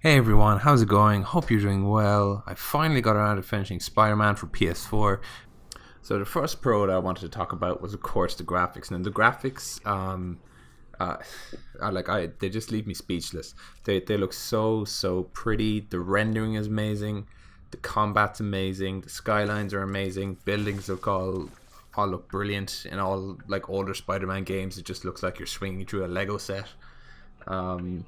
Hey everyone, how's it going? Hope you're doing well. I finally got around to finishing Spider-Man for PS4. So the first pro that I wanted to talk about was, of course, the graphics. And the graphics, uh, they just leave me speechless. They look so pretty. The rendering is amazing. The combat's amazing. The skylines are amazing. Buildings all look brilliant in all like older Spider-Man games. It just looks like you're swinging through a Lego set. Um,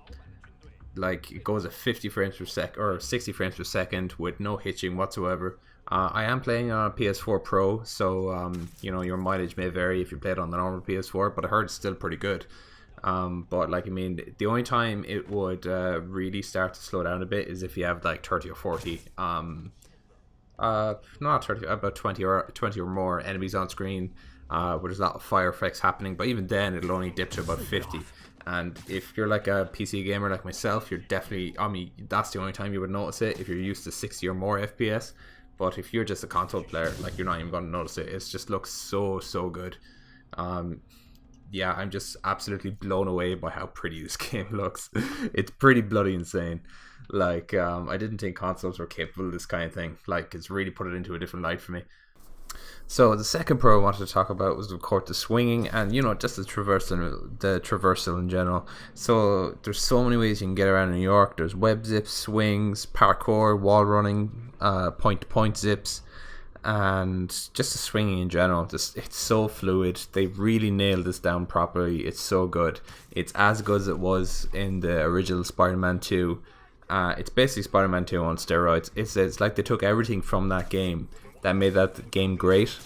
like it goes at 50 frames per second or 60 frames per second with no hitching whatsoever. I am playing on a PS4 Pro, so your mileage may vary if you play it on the normal PS4, but I heard it's still pretty good. But like I mean, the only time it would really start to slow down a bit is if you have like 30 or 40 not 30, about 20 or more enemies on screen, where there's a lot of fire effects happening, but even then it'll only dip to about 50. And if you're like a PC gamer like myself, you're definitely, I mean, that's the only time you would notice it if you're used to 60 or more FPS. But if you're just a console player, like, you're not even going to notice it. It just looks so good. Yeah, I'm just absolutely blown away by how pretty this game looks. It's pretty bloody insane. Like, I didn't think consoles were capable of this kind of thing. Like, it's really put it into a different light for me. So the second pro I wanted to talk about was, of course, the swinging and just the traversal in general. So there's so many ways you can get around New York. There's web zips, swings, parkour, wall running, point to point zips, and just the swinging in general. It's so fluid. They really nailed this down properly. It's so good. It's as good as it was in the original Spider-Man 2. It's basically Spider-Man 2 on steroids. It's like they took everything from that game that made that game great,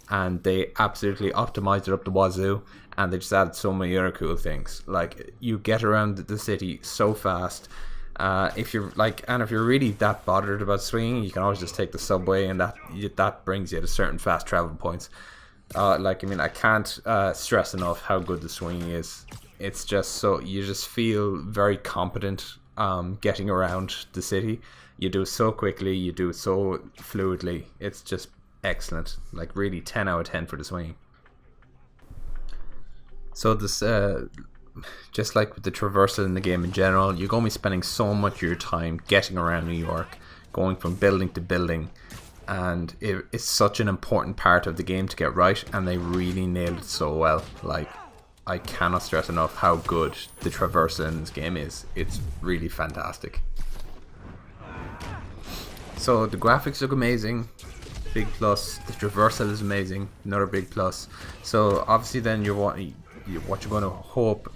and they absolutely optimized it up the wazoo, and they just added so many other cool things. Like, you get around the city so fast. If you're really that bothered about swinging, you can always just take the subway, and that brings you to certain fast travel points. I can't stress enough how good the swinging is. It's just so, you just feel very competent getting around the city. You do it so quickly, you do it so fluidly. It's just excellent. Like, really 10 out of 10 for the swinging. So this, just like with the traversal in the game in general, you're going to be spending so much of your time getting around New York, going from building to building, and it's such an important part of the game to get right, and they really nailed it so well. Like, I cannot stress enough how good the traversal in this game is. It's really fantastic. So the graphics look amazing, big plus. The traversal is amazing, another big plus. So obviously then what you're going to hope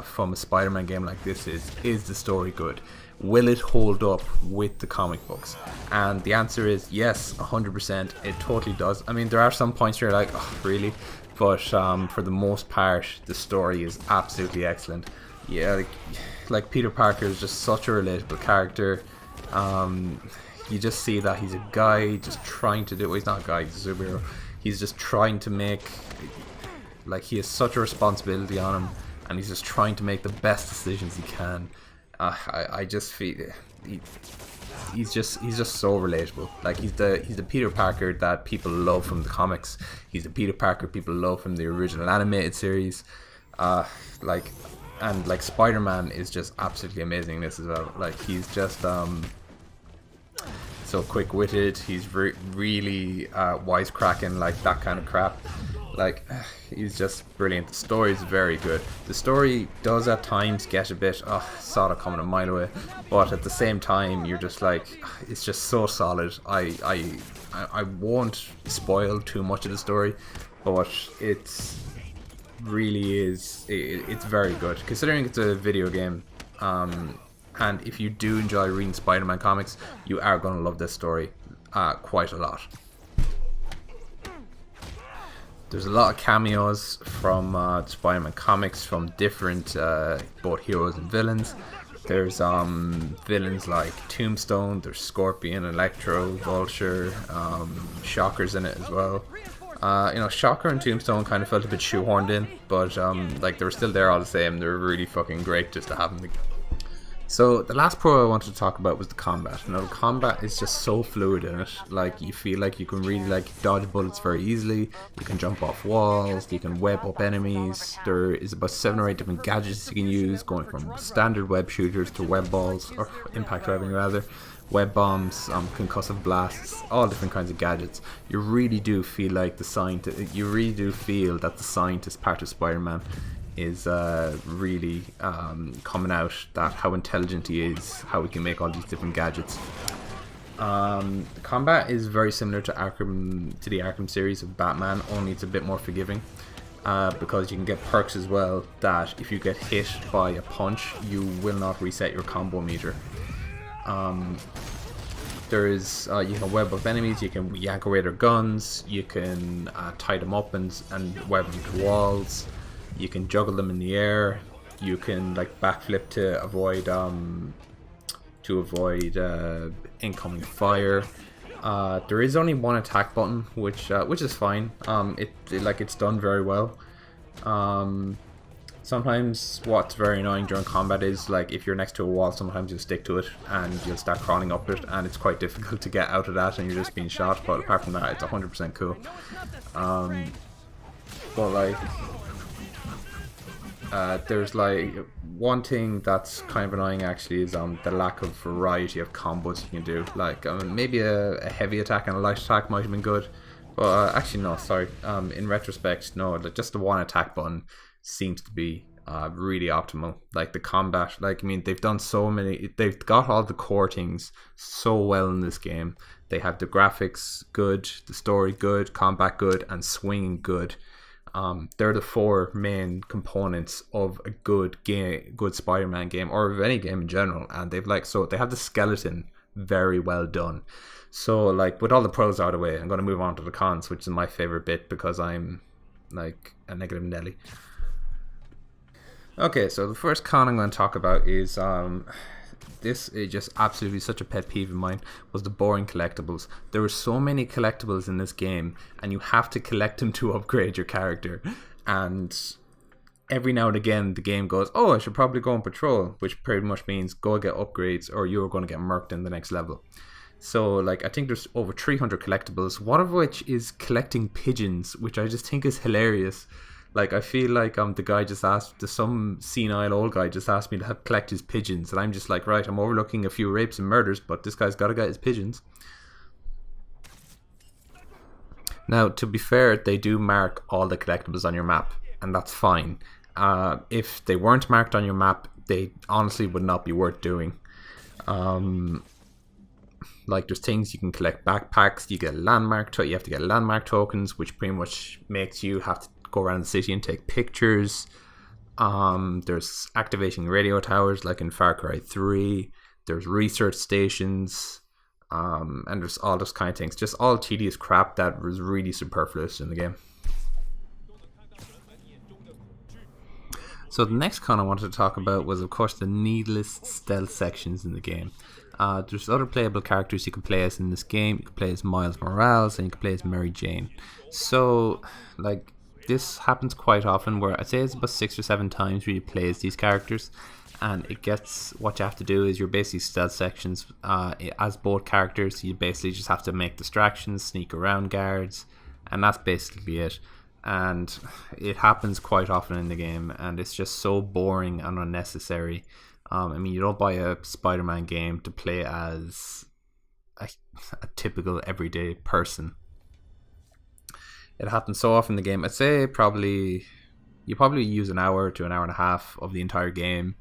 from a Spider-Man game like this is the story good? Will it hold up with the comic books? And the answer is yes, 100%. It totally does. I mean, there are some points where you're like, oh, really? But for the most part, the story is absolutely excellent. Yeah, like Peter Parker is just such a relatable character. You just see that he's a guy just trying to do, well, he's not a guy, he's a superhero. He's just trying to make, like, he has such a responsibility on him, and he's just trying to make the best decisions he can. I just feel he's just so relatable. Like, he's the Peter Parker that people love from the comics. He's the Peter Parker people love from the original animated series. Like Spider-Man is just absolutely amazing in this as well. Like, he's just so quick-witted. He's really wisecracking, like that kind of crap. Like, he's just brilliant. The story is very good. The story does at times get a bit, saw it coming a mile away, but at the same time, you're just like, it's just so solid. I won't spoil too much of the story, but it's very good considering it's a video game. And if you do enjoy reading Spider-Man comics, you are going to love this story quite a lot. There's a lot of cameos from Spider-Man comics from different both heroes and villains. There's villains like Tombstone, there's Scorpion, Electro, Vulture, Shocker's in it as well. Shocker and Tombstone kind of felt a bit shoehorned in, but like, they were still there all the same. They were really fucking great just to have them So the last pro I wanted to talk about was the combat. Now the combat is just so fluid in it. Like you feel like you can really like dodge bullets very easily. You can jump off walls. You can web up enemies. There is about 7 or 8 different gadgets you can use, going from standard web shooters to web balls, or impact webbing rather, web bombs, concussive blasts, all different kinds of gadgets. You really do feel like the scientist. You really do feel that the scientist part of Spider-Man is really coming out, that how intelligent he is, how he can make all these different gadgets. The combat is very similar to the Arkham series of Batman, only it's a bit more forgiving, because you can get perks as well that if you get hit by a punch, you will not reset your combo meter. There is you can web up enemies, you can yank away their guns, you can tie them up and web them to walls. You can juggle them in the air. You can like backflip to avoid incoming fire. There is only one attack button, which is fine. It's done very well. Sometimes what's very annoying during combat is like if you're next to a wall, sometimes you'll stick to it and you'll start crawling up it, and it's quite difficult to get out of that, and you're just being shot. But apart from that, it's 100% cool. But like. There's like one thing that's kind of annoying actually is the lack of variety of combos you can do. Like maybe a heavy attack and a light attack might have been good, but actually no, sorry. In retrospect, no, like just the one attack button seems to be really optimal. Like the combat, like I mean, they've got all the core things so well in this game. They have the graphics good, the story good, combat good, and swinging good. They're the 4 main components of a good game, good Spider-Man game, or of any game in general. And they have the skeleton very well done. So like with all the pros out of the way, I'm going to move on to the cons, which is my favorite bit because I'm like a negative Nelly. Okay, so the first con I'm going to talk about is this is just absolutely such a pet peeve of mine, was the boring collectibles. There were so many collectibles in this game, and you have to collect them to upgrade your character. And every now and again, the game goes, oh, I should probably go on patrol, which pretty much means go get upgrades or you're going to get murked in the next level. So, like, I think there's over 300 collectibles, one of which is collecting pigeons, which I just think is hilarious. Like, I feel like some senile old guy just asked me to help collect his pigeons, and I'm just like, right, I'm overlooking a few rapes and murders, but this guy's got to get his pigeons. Now, to be fair, they do mark all the collectibles on your map, and that's fine. If they weren't marked on your map, they honestly would not be worth doing. Like, there's things you can collect, backpacks, you have to get landmark tokens, which pretty much makes you have to go around the city and take pictures. There's activating radio towers like in Far Cry 3. There's research stations, and there's all those kind of things, just all tedious crap that was really superfluous in the game. So the next con I wanted to talk about was of course the needless stealth sections in the game. There's other playable characters you can play as in this game. You can play as Miles Morales and you can play as Mary Jane. So like this happens quite often, where I'd say it's about 6 or 7 times where you play as these characters, and what you have to do is you're basically stealth sections as both characters. You basically just have to make distractions, sneak around guards, and that's basically it. And it happens quite often in the game, and it's just so boring and unnecessary. I mean, you don't buy a Spider-Man game to play as a typical everyday person. It happens so often in the game. I'd say you probably use an hour to an hour and a half of the entire game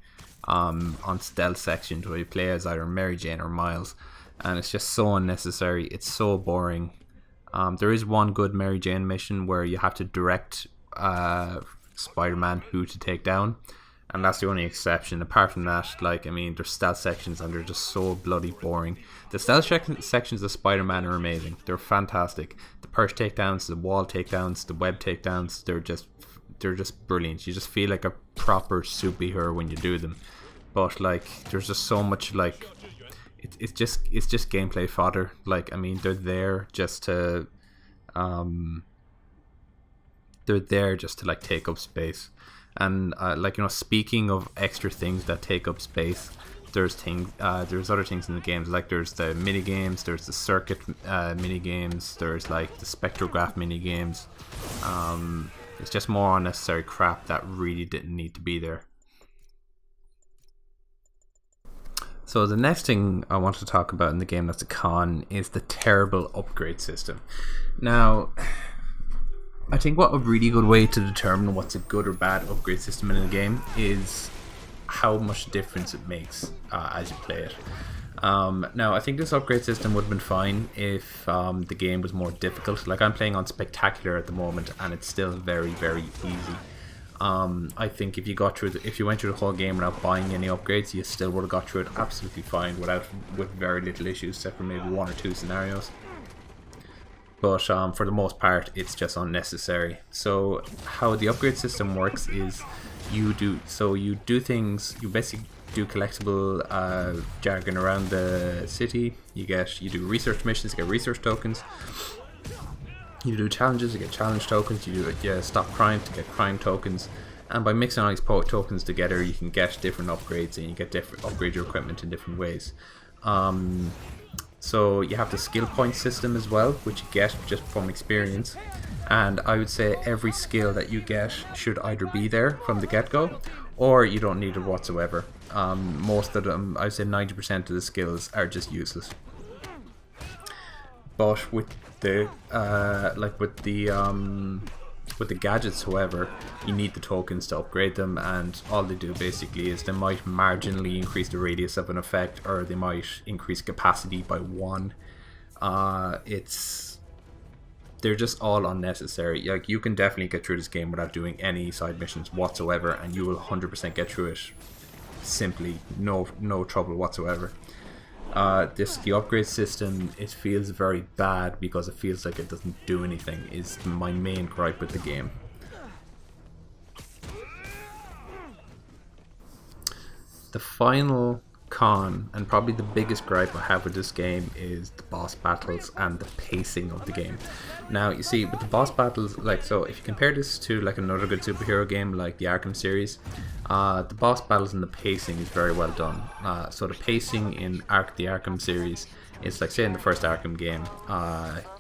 on stealth sections where you play as either Mary Jane or Miles, and it's just so unnecessary. It's so boring. There is one good Mary Jane mission where you have to direct Spider-Man who to take down, and that's the only exception. Apart from that, like, I mean, there's stealth sections and they're just so bloody boring. The stealth sections of Spider-Man are amazing. They're fantastic. The perch takedowns, the wall takedowns, the web takedowns, they're just brilliant. You just feel like a proper superhero when you do them. But like, there's just so much, like, it's just gameplay fodder. Like, I mean, they're there just to like take up space. And like, you know, speaking of extra things that take up space, there's other things in the games, like there's the mini games, there's the circuit mini games, there's like the spectrograph mini games. It's just more unnecessary crap that really didn't need to be there. So the next thing I want to talk about in the game that's a con is the terrible upgrade system. Now, I think what a really good way to determine what's a good or bad upgrade system in a game is how much difference it makes as you play it. Now, I think this upgrade system would have been fine if the game was more difficult. Like, I'm playing on Spectacular at the moment, and it's still very, very easy. I think if you went through the whole game without buying any upgrades, you still would have got through it absolutely fine with very little issues, except for maybe 1 or 2 scenarios. But for the most part, it's just unnecessary. So how the upgrade system works is you basically do collectible jargon around the city. You do research missions to get research tokens. You do challenges to get challenge tokens. You stop crime to get crime tokens. And by mixing all these tokens together, you can get different upgrades, and you get upgrade your equipment in different ways. So you have the skill point system as well, which you get just from experience. And I would say every skill that you get should either be there from the get-go, or you don't need it whatsoever. Most of them, I would say 90% of the skills are just useless. But with the with the gadgets, however, you need the tokens to upgrade them, and all they do basically is they might marginally increase the radius of an effect, or they might increase capacity by 1. They're just all unnecessary. Like, you can definitely get through this game without doing any side missions whatsoever, and you will 100% get through it simply, no trouble whatsoever. The upgrade system, it feels very bad because it feels like it doesn't do anything, is my main gripe with the game. The final con, and probably the biggest gripe I have with this game, is the boss battles and the pacing of the game. Now, you see, with the boss battles, so if you compare this to like another good superhero game like the Arkham series, the boss battles and the pacing is very well done. So the pacing in the Arkham series is like, say in the first Arkham game,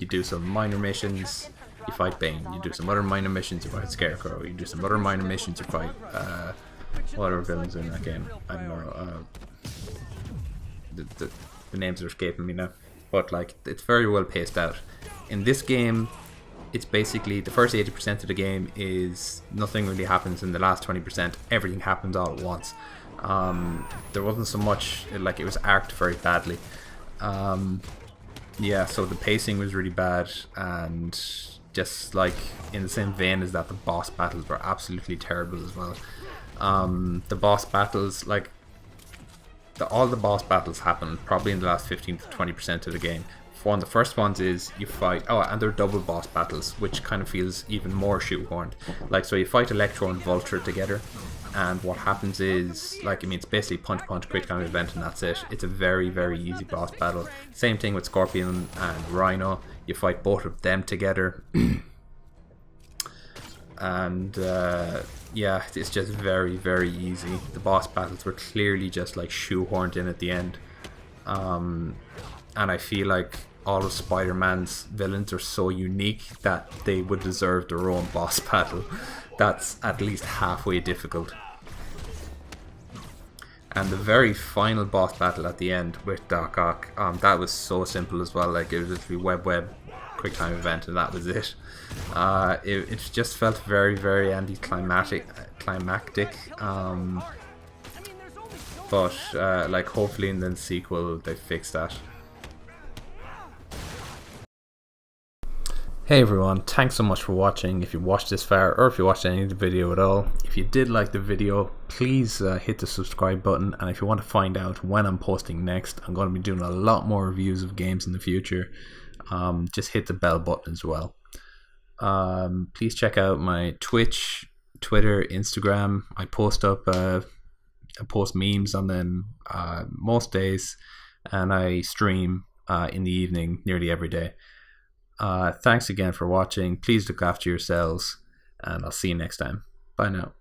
you do some minor missions, you fight Bane. You do some other minor missions, you fight Scarecrow. You do some other minor missions, you fight what other villains in that game? I don't know. The names are escaping me now, but like, it's very well paced out. In this game, it's basically the first 80% of the game is nothing really happens, and the last 20% everything happens all at once. There wasn't so much, like, it was arced very badly. Yeah, so the pacing was really bad, and just like in the same vein as that, the boss battles were absolutely terrible as well. The boss battles, like, all the boss battles happen probably in the last 15 to 20% of the game. One of the first ones is you fight, and they're double boss battles, which kind of feels even more shoehorned. Like, so you fight Electro and Vulture together, and what happens is, like, I mean, it's basically punch, quick time event, and that's it. It's a very, very easy boss battle. Same thing with Scorpion and Rhino. You fight both of them together. And yeah, it's just very, very easy. The boss battles were clearly just like shoehorned in at the end. And I feel like all of Spider-Man's villains are so unique that they would deserve their own boss battle that's at least halfway difficult. And the very final boss battle at the end with Doc Ock, that was so simple as well. Like, it was literally web, quick time event, and that was it. It just felt very, very anticlimactic. But like, hopefully in the sequel they fix that. Hey everyone, thanks so much for watching. If you watched this far, or if you watched any of the video at all, if you did like the video, please hit the subscribe button. And if you want to find out when I'm posting next, I'm going to be doing a lot more reviews of games in the future. Just hit the bell button as well. Please check out my Twitch, Twitter, Instagram. I post memes on them most days, and I stream in the evening nearly every day. Thanks again for watching. Please look after yourselves, and I'll see you next time. Bye now.